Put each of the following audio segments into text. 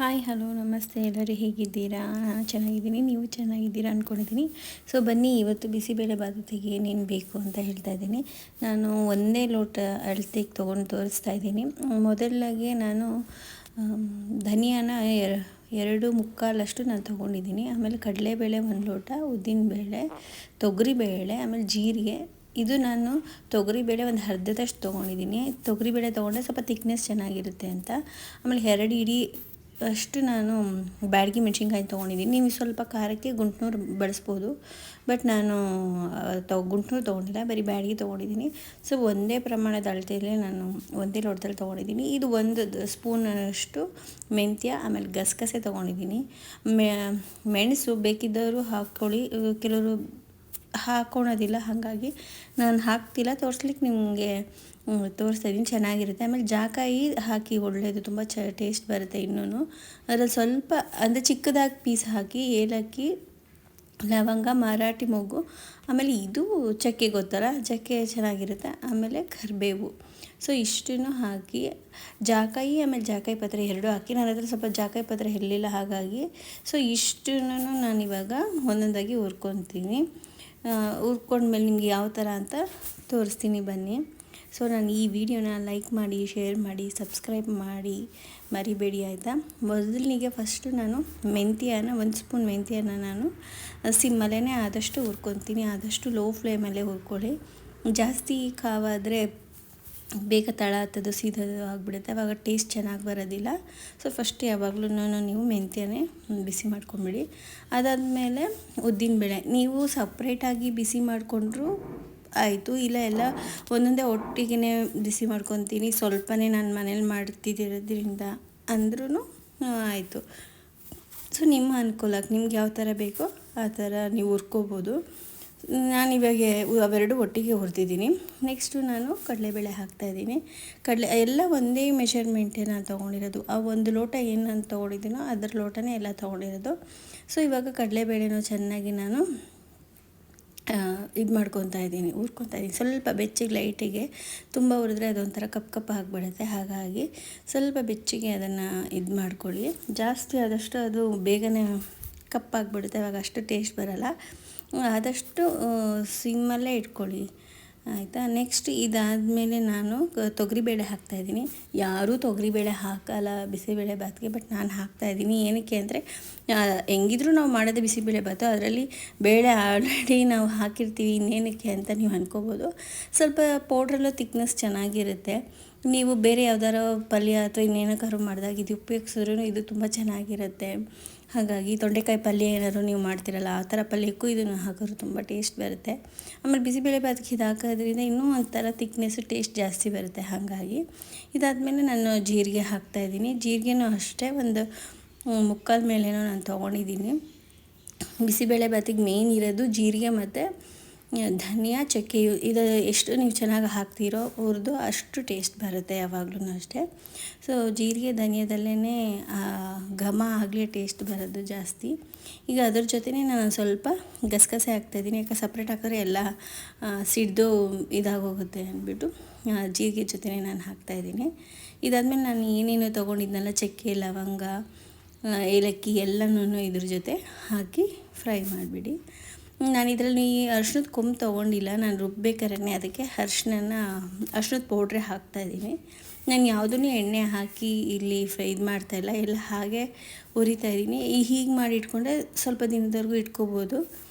Hi hello ನಮಸ್ತೆ, ಎಲ್ಲರೂ ಹೇಗಿದ್ದೀರಾ? ನಾನು ಚೆನ್ನಾಗಿದ್ದೀನಿ, ನೀವು ಚೆನ್ನಾಗಿದ್ದೀರಾ ಅಂದ್ಕೊಂಡಿದ್ದೀನಿ. ಸೊ ಬನ್ನಿ, ಇವತ್ತು ಬಿಸಿಬೇಳೆ ಬಾತಿಗೆ ಏನೇನು ಬೇಕು ಅಂತ ಹೇಳ್ತಾ ಇದ್ದೀನಿ. ನಾನು ಒಂದೇ ಲೋಟ ಅಳತೆಗೆ ತೊಗೊಂಡು ತೋರಿಸ್ತಾ ಇದ್ದೀನಿ. ಮೊದಲಾಗಿ ನಾನು ಧನಿಯಾನ 2 ಮುಕ್ಕಾಲಷ್ಟು ನಾನು ತೊಗೊಂಡಿದ್ದೀನಿ. ಆಮೇಲೆ ಕಡಲೆಬೇಳೆ 1 ಲೋಟ, ಉದ್ದಿನಬೇಳೆ, ತೊಗರಿಬೇಳೆ, ಆಮೇಲೆ ಜೀರಿಗೆ. ಇದು ನಾನು ತೊಗರಿಬೇಳೆ ಒಂದು ಅರ್ಧದಷ್ಟು ತೊಗೊಂಡಿದ್ದೀನಿ. ತೊಗರಿಬೇಳೆ ತೊಗೊಂಡ್ರೆ ಸ್ವಲ್ಪ ಥಿಕ್ನೆಸ್ ಚೆನ್ನಾಗಿರುತ್ತೆ ಅಂತ. ಆಮೇಲೆ 2 ಇಡೀ ಅಷ್ಟು ನಾನು ಬ್ಯಾಡಗಿ ಮೆಣಸಿನ್ಕಾಯಿ ತೊಗೊಂಡಿದ್ದೀನಿ. ನೀವು ಸ್ವಲ್ಪ ಖಾರಕ್ಕೆ ಗುಂಟ್ನೂರು ಬಳಸ್ಬೋದು, ಬಟ್ ನಾನು ಗುಂಟ್ನೂರು ತೊಗೊಂಡಿಲ್ಲ, ಬರೀ ಬ್ಯಾಡಗಿ ತೊಗೊಂಡಿದ್ದೀನಿ. ಸೊ ಒಂದೇ ಪ್ರಮಾಣದ ಅಳತೆಯಲ್ಲೇ ನಾನು ಒಂದೇ ಲೋಟದಲ್ಲಿ ತೊಗೊಂಡಿದ್ದೀನಿ. ಇದು 1 ಸ್ಪೂನಷ್ಟು ಮೆಂತ್ಯ, ಆಮೇಲೆ ಗಸಗಸೆ ತೊಗೊಂಡಿದ್ದೀನಿ. ಮೆಣಸು ಬೇಕಿದ್ದವರು ಹಾಕ್ಕೊಳ್ಳಿ, ಕೆಲವರು ಹಾಕ್ಕೊಳೋದಿಲ್ಲ, ಹಾಗಾಗಿ ನಾನು ಹಾಕ್ತಿಲ್ಲ. ತೋರಿಸ್ಲಿಕ್ಕೆ ನಿಮಗೆ ತೋರಿಸ್ತಾ ಇದ್ದೀನಿ, ಚೆನ್ನಾಗಿರುತ್ತೆ. ಆಮೇಲೆ ಜಾಕಾಯಿ ಹಾಕಿ, ಒಳ್ಳೆಯದು, ತುಂಬ ಟೇಸ್ಟ್ ಬರುತ್ತೆ. ಇನ್ನೂ ಅದರಲ್ಲಿ ಸ್ವಲ್ಪ ಅಂದರೆ ಚಿಕ್ಕದಾಗಿ ಪೀಸ್ ಹಾಕಿ, ಏಲಕ್ಕಿ, ಲವಂಗ, ಮರಾಠಿ ಮೊಗ್ಗು, ಆಮೇಲೆ ಇದು ಚಕ್ಕೆ ಗೊತ್ತಲ್ಲ, ಚಕ್ಕೆ ಚೆನ್ನಾಗಿರುತ್ತೆ. ಆಮೇಲೆ ಕರಿಬೇವು. ಸೊ ಇಷ್ಟನ್ನು ಹಾಕಿ, ಜಾಕಾಯಿ ಆಮೇಲೆ ಜಾಕಾಯಿ ಪತ್ರೆ 2 ಹಾಕಿ. ನನ್ನ ಹತ್ರ ಸ್ವಲ್ಪ ಜಾಕಾಯಿ ಪತ್ರೆ ಇರಲಿಲ್ಲ, ಹಾಗಾಗಿ ಸೊ ಇಷ್ಟನ್ನು ನಾನಿವಾಗ ಒಂದೊಂದಾಗಿ ಹುರ್ಕೊತೀನಿ. ಹುರ್ಕೊಂಡ್ಮೇಲೆ ನಿಮ್ಗೆ ಯಾವ ಥರ ಅಂತ ತೋರಿಸ್ತೀನಿ, ಬನ್ನಿ. ಸೊ ನಾನು ಈ ವಿಡಿಯೋನ ಲೈಕ್ ಮಾಡಿ, ಶೇರ್ ಮಾಡಿ, ಸಬ್ಸ್ಕ್ರೈಬ್ ಮಾಡಿ ಮರಿಬೇಡಿ, ಆಯಿತಾ? ಮೊದಲಿಗೆ ಫಸ್ಟು ನಾನು ಮೆಂತ್ಯನ 1 ಸ್ಪೂನ್ ಮೆಂತ್ಯನ ನಾನು ಸಿಮ್ಮಲ್ಲೇ ಆದಷ್ಟು ಹುರ್ಕೊತೀನಿ. ಆದಷ್ಟು ಲೋ ಫ್ಲೇಮಲ್ಲೇ ಹುರ್ಕೊಳ್ಳಿ. ಜಾಸ್ತಿ ಕಾವಾದರೆ ಬೇಗ ತಳ ಹತ್ತೋದು, ಸೀದೋದು ಆಗಿಬಿಡುತ್ತೆ, ಆವಾಗ ಟೇಸ್ಟ್ ಚೆನ್ನಾಗಿ ಬರೋದಿಲ್ಲ. ಸೊ ಫಸ್ಟ್ ಯಾವಾಗಲೂ ನೀವು ಮೆಂತ್ಯನೇ ಬಿಸಿ ಮಾಡ್ಕೊಂಬಿಡಿ. ಅದಾದಮೇಲೆ ಉದ್ದಿನಬೇಳೆ ನೀವು ಸಪ್ರೇಟಾಗಿ ಬಿಸಿ ಮಾಡಿಕೊಂಡ್ರೂ ಆಯಿತು, ಇಲ್ಲ ಎಲ್ಲ ಒಂದೊಂದೇ ಒಟ್ಟಿಗೆ ಬಿಸಿ ಮಾಡ್ಕೊತೀನಿ, ಸ್ವಲ್ಪನೇ ನಾನು ಮನೇಲಿ ಮಾಡ್ತಿದ್ದಿರೋದ್ರಿಂದ ಅಂದ್ರೂ ಆಯಿತು. ಸೊ ನಿಮ್ಮ ಅನುಕೂಲಕ್ಕೆ ನಿಮ್ಗೆ ಯಾವ ಥರ ಬೇಕೋ ಆ ಥರ ನೀವು ಹುರ್ಕೋಬೋದು. ನಾನಿವಾಗ ಅವೆರಡು ಒಟ್ಟಿಗೆ ಹುರಿದಿದ್ದೀನಿ. ನೆಕ್ಸ್ಟು ನಾನು ಕಡಲೆಬೇಳೆ ಹಾಕ್ತಾಯಿದ್ದೀನಿ. ಎಲ್ಲ ಒಂದೇ ಮೆಷರ್ಮೆಂಟೇ ನಾನು ತೊಗೊಂಡಿರೋದು. ಆ 1 ಲೋಟ ಏನು ನಾನು ತೊಗೊಂಡಿದ್ದೀನೋ ಅದರ ಲೋಟನೇ ಎಲ್ಲ ತೊಗೊಂಡಿರೋದು. ಸೊ ಇವಾಗ ಕಡಲೆಬೇಳೆನೂ ಚೆನ್ನಾಗಿ ನಾನು ಇದು ಮಾಡ್ಕೊತಾ ಇದ್ದೀನಿ, ಹುರ್ಕೊತಾ ಇದ್ದೀನಿ. ಸ್ವಲ್ಪ ಬೆಚ್ಚಗೆ ಲೈಟಿಗೆ, ತುಂಬ ಹುರಿದ್ರೆ ಅದೊಂಥರ ಕಪ್ಪು ಆಗಿಬಿಡುತ್ತೆ, ಹಾಗಾಗಿ ಸ್ವಲ್ಪ ಬೆಚ್ಚಗೆ ಅದನ್ನು ಇದು ಮಾಡ್ಕೊಳ್ಳಿ. ಜಾಸ್ತಿ ಆದಷ್ಟು ಅದು ಬೇಗನೆ ಕಪ್ಪಾಗಿಬಿಡುತ್ತೆ, ಆವಾಗ ಅಷ್ಟು ಟೇಸ್ಟ್ ಬರೋಲ್ಲ. ಆದಷ್ಟು ಸಿಮ್ಮಲ್ಲೇ ಇಟ್ಕೊಳ್ಳಿ, ಆಯಿತಾ? ನೆಕ್ಸ್ಟ್ ಇದಾದಮೇಲೆ ನಾನು ತೊಗರಿಬೇಳೆ ಹಾಕ್ತಾಯಿದ್ದೀನಿ. ಯಾರೂ ತೊಗರಿಬೇಳೆ ಹಾಕಲ್ಲ ಬಿಸಿಬೇಳೆ ಬಾತ್ಗೆ, ಬಟ್ ನಾನು ಹಾಕ್ತಾಯಿದ್ದೀನಿ. ಏನಕ್ಕೆ ಅಂದರೆ ಹೆಂಗಿದ್ರೂ ನಾವು ಮಾಡೋದು ಬಿಸಿಬೇಳೆ ಬಾತು, ಅದರಲ್ಲಿ ಬೇಳೆ ಆಲ್ರೆಡಿ ನಾವು ಹಾಕಿರ್ತೀವಿ, ಇನ್ನೇನಕ್ಕೆ ಅಂತ ನೀವು ಅಂದ್ಕೋಬೋದು. ಸ್ವಲ್ಪ ಪೌಡ್ರಲ್ಲೂ ಥಿಕ್ನೆಸ್ ಚೆನ್ನಾಗಿರುತ್ತೆ. ನೀವು ಬೇರೆ ಯಾವ್ದಾರು ಪಲ್ಯ ಅಥವಾ ಇನ್ನೇನಕ್ಕಾದ್ರು ಮಾಡಿದಾಗ ಇದು ಉಪಯೋಗಿಸಿದ್ರೂ ಇದು ತುಂಬ ಚೆನ್ನಾಗಿರುತ್ತೆ. ಹಾಗಾಗಿ ತೊಂಡೆಕಾಯಿ ಪಲ್ಯ ಏನಾದ್ರು ನೀವು ಮಾಡ್ತಿರಲ್ಲ, ಆ ಥರ ಪಲ್ಯಕ್ಕೂ ಇದನ್ನು ಹಾಕಿದ್ರು ತುಂಬ ಟೇಸ್ಟ್ ಬರುತ್ತೆ. ಆಮೇಲೆ ಬಿಸಿಬೇಳೆ ಬಾತಿಗೆ ಇದು ಹಾಕೋದ್ರಿಂದ ಇನ್ನೂ ಒಂಥರ ಥಿಕ್ನೆಸ್ಸು, ಟೇಸ್ಟ್ ಜಾಸ್ತಿ ಬರುತ್ತೆ. ಹಾಗಾಗಿ ಇದಾದಮೇಲೆ ನಾನು ಜೀರಿಗೆ ಹಾಕ್ತಾಯಿದ್ದೀನಿ. ಜೀರಿಗೆನೂ ಅಷ್ಟೇ ಒಂದು 3/4 ಮೇಲೇನೋ ನಾನು ತೊಗೊಂಡಿದ್ದೀನಿ. ಬಿಸಿಬೇಳೆ ಬಾತಿಗೆ ಮೇಯ್ನ್ ಇರೋದು ಜೀರಿಗೆ ಮತ್ತು ಧನಿಯಾ, ಚಕ್ಕೆ. ಇದು ಎಷ್ಟು ನೀವು ಚೆನ್ನಾಗಿ ಹಾಕ್ತೀರೋ ಹುರಿದು ಅಷ್ಟು ಟೇಸ್ಟ್ ಬರುತ್ತೆ ಯಾವಾಗಲೂ ಅಷ್ಟೇ. ಸೊ ಜೀರಿಗೆ ಧನಿಯಾದಲ್ಲೇ ಘಮ ಆಗಲಿ ಟೇಸ್ಟ್ ಬರೋದು ಜಾಸ್ತಿ. ಈಗ ಅದ್ರ ಜೊತೆನೇ ನಾನು ಸ್ವಲ್ಪ ಗಸಗಸೆ ಹಾಕ್ತಾಯಿದ್ದೀನಿ, ಯಾಕೆ ಸಪ್ರೇಟ್ ಹಾಕಿದ್ರೆ ಎಲ್ಲ ಸಿಡ್ದು ಇದಾಗೋಗುತ್ತೆ ಅಂದ್ಬಿಟ್ಟು ಜೀರಿಗೆ ಜೊತೆನೇ ನಾನು ಹಾಕ್ತಾಯಿದ್ದೀನಿ. ಇದಾದಮೇಲೆ ನಾನು ಏನೇನು ತೊಗೊಂಡಿದ್ನಲ್ಲ, ಚಕ್ಕೆ, ಲವಂಗ, ಏಲಕ್ಕಿ ಎಲ್ಲನೂ ಇದ್ರ ಜೊತೆ ಹಾಕಿ ಫ್ರೈ ಮಾಡಿಬಿಡಿ. ನಾನು ಇದರಲ್ಲಿ ಅರ್ಶಿಣದ ಕೊಂಬು ತೊಗೊಂಡಿಲ್ಲ, ನಾನು ರುಬ್ಬೇಕಾದ್ರೆ ಅದಕ್ಕೆ ಅರ್ಶಿಣದ ಪೌಡ್ರೇ ಹಾಕ್ತಾಯಿದ್ದೀನಿ. ನಾನು ಯಾವುದೂ ಎಣ್ಣೆ ಹಾಕಿ ಇಲ್ಲಿ ಫ್ರೈ ಇದು ಮಾಡ್ತಾಯಿಲ್ಲ, ಎಲ್ಲ ಹಾಗೆ ಹುರಿತಾಯಿದ್ದೀನಿ. ಹೀಗೆ ಮಾಡಿ ಇಟ್ಕೊಂಡ್ರೆ ಸ್ವಲ್ಪ ದಿನದವರೆಗೂ ಇಟ್ಕೋಬೋದು.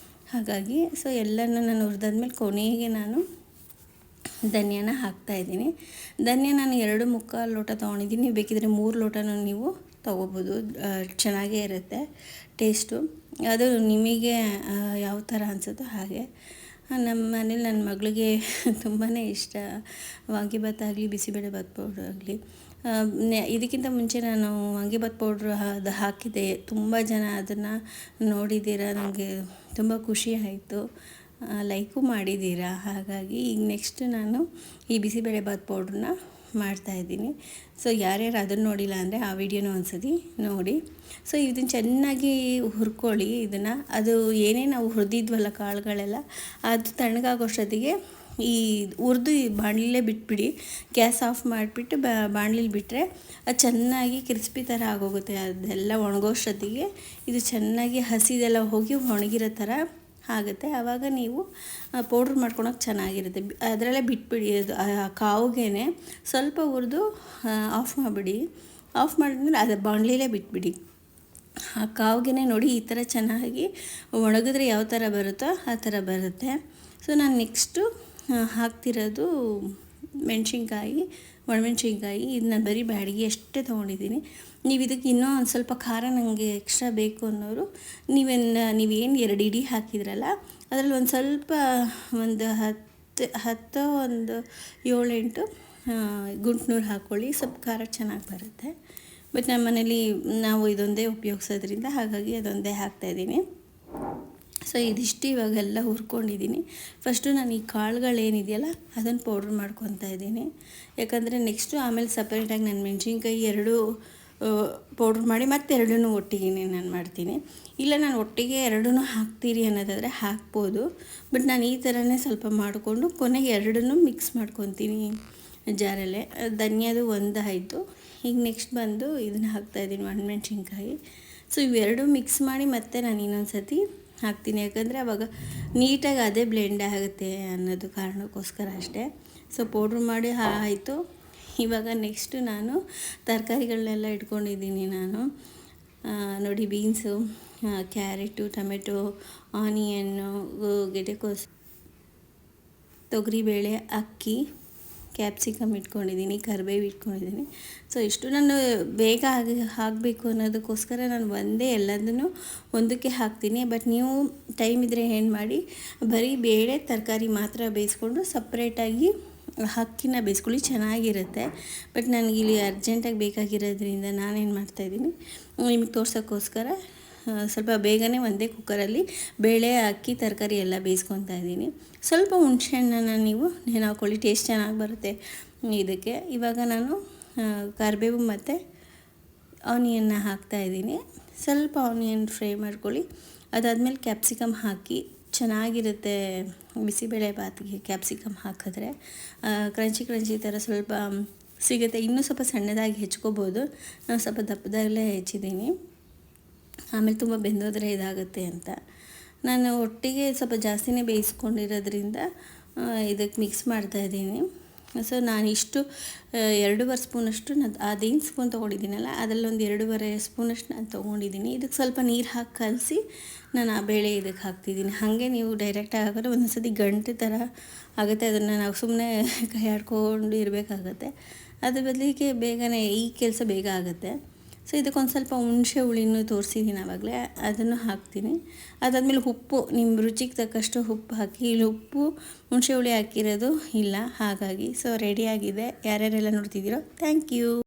ಹಾಗಾಗಿ ಸೊ ಎಲ್ಲನೂ ನಾನು ಹುರಿದಾದ್ಮೇಲೆ ಕೊನೆಗೆ ನಾನು ಧನಿಯಾನ ಹಾಕ್ತಾಯಿದ್ದೀನಿ. ಧನಿಯಾ ನಾನು 2 ಲೋಟ ತೊಗೊಂಡಿದ್ದೀನಿ, ಬೇಕಿದ್ರೆ 3 ಲೋಟನೂ ನೀವು ತೊಗೋಬೋದು, ಚೆನ್ನಾಗೇ ಇರುತ್ತೆ ಟೇಸ್ಟು. ಅದು ನಿಮಗೆ ಯಾವ ಥರ ಅನಿಸುತ್ತೋ ಹಾಗೆ. ನಮ್ಮ ಮನೇಲಿ ನನ್ನ ಮಗಳಿಗೆ ತುಂಬಾ ಇಷ್ಟ ವಾಂಗಿಭಾತ್ ಆಗಲಿ, ಬಿಸಿಬೇಳೆ ಬಾತ್ ಪೌಡ್ರ್ ಆಗಲಿ. ಇದಕ್ಕಿಂತ ಮುಂಚೆ ನಾನು ವಾಂಗಿಭಾತ್ ಪೌಡ್ರ್ ಅದು ಹಾಕಿದ್ದೆ, ತುಂಬ ಜನ ಅದನ್ನು ನೋಡಿದ್ದೀರ, ನನಗೆ ತುಂಬ ಖುಷಿ ಆಯಿತು, ಲೈಕು ಮಾಡಿದ್ದೀರಾ. ಹಾಗಾಗಿ ಈಗ ನೆಕ್ಸ್ಟ್ ನಾನು ಈ ಬಿಸಿಬೇಳೆ ಬಾತ್ ಪೌಡ್ರನ್ನ ಮಾಡ್ತಾಯಿದ್ದೀನಿ. ಸೊ ಯಾರ್ಯಾರು ಅದನ್ನು ನೋಡಿಲ್ಲ ಅಂದರೆ ಆ ವಿಡಿಯೋನ ಒಂದ್ಸತಿ ನೋಡಿ. ಸೊ ಇದನ್ನು ಚೆನ್ನಾಗಿ ಹುರ್ಕೊಳ್ಳಿ. ಇದನ್ನು ಅದು ಏನೇ ನಾವು ಹುರಿದಿದ್ವಲ್ಲ ಕಾಳುಗಳೆಲ್ಲ, ಅದು ತಣ್ಣಗಾಗೋಷ್ಟೊತ್ತಿಗೆ ಈ ಹುರಿದು ಈ ಬಾಣಲಿಲೇ ಬಿಟ್ಬಿಡಿ. ಗ್ಯಾಸ್ ಆಫ್ ಮಾಡಿಬಿಟ್ಟು ಬಾಣಲಿಲಿ ಬಿಟ್ಟರೆ ಅದು ಚೆನ್ನಾಗಿ ಕ್ರಿಸ್ಪಿ ಥರ ಆಗೋಗುತ್ತೆ. ಅದೆಲ್ಲ ಒಣಗೋಷ್ಟೊತ್ತಿಗೆ ಇದು ಚೆನ್ನಾಗಿ ಹಸಿದೆಲ್ಲ ಹೋಗಿ ಒಣಗಿರೋ ಥರ ಆಗುತ್ತೆ. ಆವಾಗ ನೀವು ಪೌಡ್ರ್ ಮಾಡ್ಕೊಳಕ್ಕೆ ಚೆನ್ನಾಗಿರುತ್ತೆ. ಅದರಲ್ಲೇ ಬಿಟ್ಬಿಡಿ. ಅದು ಕಾವಿಗೆ ಸ್ವಲ್ಪ ಹುರಿದು ಆಫ್ ಮಾಡಿಬಿಡಿ. ಆಫ್ ಮಾಡಿದ್ಮೇಲೆ ಅದು ಬಾಣಲಿಲೇ ಬಿಟ್ಬಿಡಿ. ಆ ಕಾವಿಗೆ ನೋಡಿ ಈ ಥರ ಚೆನ್ನಾಗಿ ಒಣಗಿದ್ರೆ ಯಾವ ಥರ ಬರುತ್ತೋ ಆ ಥರ ಬರುತ್ತೆ. ಸೊ ನಾನು ನೆಕ್ಸ್ಟು ಹಾಕ್ತಿರೋದು ಮೆಣಸಿನ್ಕಾಯಿ, ಒಣಮೆಣ್ಸಿನ್ಕಾಯಿ. ಇದು ನಾನು ಬರೀ ಬ್ಯಾಡಿಗೆ ಅಷ್ಟೇ ತೊಗೊಂಡಿದ್ದೀನಿ. ನೀವು ಇದಕ್ಕೆ ಇನ್ನೂ ಒಂದು ಸ್ವಲ್ಪ ಖಾರ ನನಗೆ ಎಕ್ಸ್ಟ್ರಾ ಬೇಕು ಅನ್ನೋರು ನೀವೇನು 2 ಇಡಿ ಹಾಕಿದ್ರಲ್ಲ ಅದರಲ್ಲಿ ಒಂದು ಸ್ವಲ್ಪ ಒಂದು 10 ಒಂದು 7-8 ಗುಂಟ್ನೂರು ಹಾಕ್ಕೊಳ್ಳಿ. ಸ್ವಲ್ಪ ಖಾರ ಚೆನ್ನಾಗಿ ಬರುತ್ತೆ. ಬಟ್ ನಮ್ಮ ಮನೇಲಿ ನಾವು ಇದೊಂದೇ ಉಪಯೋಗಿಸೋದ್ರಿಂದ ಹಾಗಾಗಿ ಅದೊಂದೇ ಹಾಕ್ತಾಯಿದ್ದೀನಿ. ಸೊ ಇದಿಷ್ಟು ಇವಾಗೆಲ್ಲ ಹುರ್ಕೊಂಡಿದ್ದೀನಿ. ಫಸ್ಟು ನಾನು ಈ ಕಾಳುಗಳೇನಿದೆಯಲ್ಲ ಅದನ್ನು ಪೌಡ್ರ್ ಮಾಡ್ಕೊತಾ ಇದ್ದೀನಿ. ಯಾಕಂದರೆ ನೆಕ್ಸ್ಟು ಆಮೇಲೆ ಸಪ್ರೇಟಾಗಿ ನಾನು ಮೆಣಸಿನ್ಕಾಯಿ 2 ಪೌಡ್ರ್ ಮಾಡಿ ಮತ್ತೆ 2 ಒಟ್ಟಿಗೆ ನಾನು ಮಾಡ್ತೀನಿ. ಇಲ್ಲ ನಾನು ಒಟ್ಟಿಗೆ 2 ಹಾಕ್ತೀರಿ ಅನ್ನೋದಾದರೆ ಹಾಕ್ಬೋದು. ಬಟ್ ನಾನು ಈ ಥರನೇ ಸ್ವಲ್ಪ ಮಾಡಿಕೊಂಡು ಕೊನೆಗೆ 2 ಮಿಕ್ಸ್ ಮಾಡ್ಕೊತೀನಿ ಜಾರಲ್ಲೇ. ಧನಿಯಾದು ಒಂದು ಆಯಿತು. ಈಗ ನೆಕ್ಸ್ಟ್ ಬಂದು ಇದನ್ನು ಹಾಕ್ತಾಯಿದ್ದೀನಿ, ಒಣಮೆಣ್ಸಿನ್ಕಾಯಿ. ಸೊ ಇವೆರಡು ಮಿಕ್ಸ್ ಮಾಡಿ ಮತ್ತೆ ನಾನು ಇನ್ನೊಂದು ಸರ್ತಿ ಹಾಕ್ತೀನಿ. ಯಾಕಂದರೆ ಆವಾಗ ನೀಟಾಗಿ ಅದೇ ಬ್ಲೆಂಡ್ ಆಗುತ್ತೆ ಅನ್ನೋದು ಕಾರಣಕ್ಕೋಸ್ಕರ ಅಷ್ಟೇ. ಸೊ ಪೌಡ್ರ್ ಮಾಡಿ ಆಯಿತು. ಇವಾಗ ನೆಕ್ಸ್ಟು ನಾನು ತರಕಾರಿಗಳನ್ನೆಲ್ಲ ಇಟ್ಕೊಂಡಿದ್ದೀನಿ. ನಾನು ನೋಡಿ ಬೀನ್ಸು, ಕ್ಯಾರೆಟು, ಟೊಮೆಟೊ, ಆನಿಯನ್ನು, ಗೆಡ್ಡೆಕೋಸು, ತೊಗರಿಬೇಳೆ, ಅಕ್ಕಿ, ಕ್ಯಾಪ್ಸಿಕಮ್ ಇಟ್ಕೊಂಡಿದ್ದೀನಿ, ಕರಿಬೇವು ಇಟ್ಕೊಂಡಿದ್ದೀನಿ. ಸೊ ಇಷ್ಟು ನಾನು ಬೇಗ ಹಾಕಬೇಕು ಅನ್ನೋದಕ್ಕೋಸ್ಕರ ನಾನು ಒಂದೇ ಎಲ್ಲದನ್ನು ಒಂದಕ್ಕೆ ಹಾಕ್ತೀನಿ. ಬಟ್ ನೀವು ಟೈಮ್ ಇದ್ದರೆ ಏನು ಮಾಡಿ, ಬರೀ ಬೇಳೆ ತರಕಾರಿ ಮಾತ್ರ ಬೇಯಿಸ್ಕೊಂಡು ಸಪ್ರೇಟಾಗಿ ಅಕ್ಕಿನ ಬೇಯಿಸ್ಕೊಳ್ಳಿ, ಚೆನ್ನಾಗಿರುತ್ತೆ. ಬಟ್ ನನಗಿಲ್ಲಿ ಅರ್ಜೆಂಟಾಗಿ ಬೇಕಾಗಿರೋದ್ರಿಂದ ನಾನೇನು ಮಾಡ್ತಾಯಿದ್ದೀನಿ ನಿಮಗೆ ತೋರ್ಸೋಕ್ಕೋಸ್ಕರ ಸ್ವಲ್ಪ ಬೇಗನೆ ಒಂದೇ ಕುಕ್ಕರಲ್ಲಿ ಬೇಳೆ, ಅಕ್ಕಿ, ತರಕಾರಿ ಎಲ್ಲ ಬೇಯಿಸ್ಕೊತಾ ಇದ್ದೀನಿ. ಸ್ವಲ್ಪ ಹುಣಸೆಹಣ್ಣನ್ನು ನೀವು ಹಾಕ್ಕೊಳ್ಳಿ, ಟೇಸ್ಟ್ ಚೆನ್ನಾಗಿ ಬರುತ್ತೆ ಇದಕ್ಕೆ. ಇವಾಗ ನಾನು ಕರಿಬೇವು ಮತ್ತು ಆನಿಯನ್ನ ಹಾಕ್ತಾಯಿದ್ದೀನಿ. ಸ್ವಲ್ಪ ಆನಿಯನ್ ಫ್ರೈ ಮಾಡ್ಕೊಳ್ಳಿ. ಅದಾದಮೇಲೆ ಕ್ಯಾಪ್ಸಿಕಮ್ ಹಾಕಿ ಚೆನ್ನಾಗಿರುತ್ತೆ. ಬಿಸಿಬೇಳೆ ಬಾತಿಗೆ ಕ್ಯಾಪ್ಸಿಕಮ್ ಹಾಕಿದ್ರೆ ಕ್ರಂಚಿ ಥರ ಸ್ವಲ್ಪ ಸಿಗುತ್ತೆ. ಇನ್ನೂ ಸ್ವಲ್ಪ ಸಣ್ಣದಾಗಿ ಹೆಚ್ಕೋಬೋದು. ನಾನು ಸ್ವಲ್ಪ ದಪ್ಪದಾಗಲೇ ಹೆಚ್ಚಿದ್ದೀನಿ, ಆಮೇಲೆ ತುಂಬ ಬೆಂದೋದ್ರೆ ಇದಾಗುತ್ತೆ ಅಂತ. ನಾನು ಒಟ್ಟಿಗೆ ಸ್ವಲ್ಪ ಜಾಸ್ತಿನೇ ಬೇಯಿಸ್ಕೊಂಡಿರೋದ್ರಿಂದ ಇದಕ್ಕೆ ಮಿಕ್ಸ್ ಮಾಡ್ತಾಯಿದ್ದೀನಿ. ಸೊ ನಾನು ಇಷ್ಟು 2.5 ಸ್ಪೂನಷ್ಟು ನಾನು ಅದೇನು ಸ್ಪೂನ್ ತೊಗೊಂಡಿದ್ದೀನಲ್ಲ ಅದರಲ್ಲಿ ಒಂದು 2.5 ಸ್ಪೂನಷ್ಟು ನಾನು ತೊಗೊಂಡಿದ್ದೀನಿ. ಇದಕ್ಕೆ ಸ್ವಲ್ಪ ನೀರು ಹಾಕಿ ಕಲಸಿ ನಾನು ಆ ಬೇಳೆ ಇದಕ್ಕೆ ಹಾಕ್ತಿದ್ದೀನಿ. ಹಾಗೆ ನೀವು ಡೈರೆಕ್ಟಾಗಿ ಹಾಕಿದ್ರೆ ಒಂದೊಂದು ಸತಿ ಗಂಟೆ ಥರ ಆಗುತ್ತೆ. ಅದನ್ನು ನಾವು ಸುಮ್ಮನೆ ಕೈ ಆಡ್ಕೊಂಡು ಇರಬೇಕಾಗತ್ತೆ. ಅದ್ರ ಬದಲಿಗೆ ಬೇಗನೆ ಈ ಕೆಲಸ ಬೇಗ ಆಗುತ್ತೆ. ಸೊ ಇದಕ್ಕೊಂದು ಸ್ವಲ್ಪ ಹುಣಸೆ ಹುಳಿನೂ ತೋರಿಸಿದ್ದೀನಿ ಆವಾಗಲೇ, ಅದನ್ನು ಹಾಕ್ತೀನಿ. ಅದಾದಮೇಲೆ ಉಪ್ಪು ನಿಮ್ಮ ರುಚಿಗೆ ತಕ್ಕಷ್ಟು ಉಪ್ಪು ಹಾಕಿ. ಇಲ್ಲಿ ಉಪ್ಪು ಹುಣಸೆ ಹುಳಿ ಹಾಕಿರೋದು ಇಲ್ಲ, ಹಾಗಾಗಿ. ಸೊ ರೆಡಿಯಾಗಿದೆ. ಯಾರ್ಯಾರೆಲ್ಲ ನೋಡ್ತಿದ್ದೀರೋ ಥ್ಯಾಂಕ್ ಯು.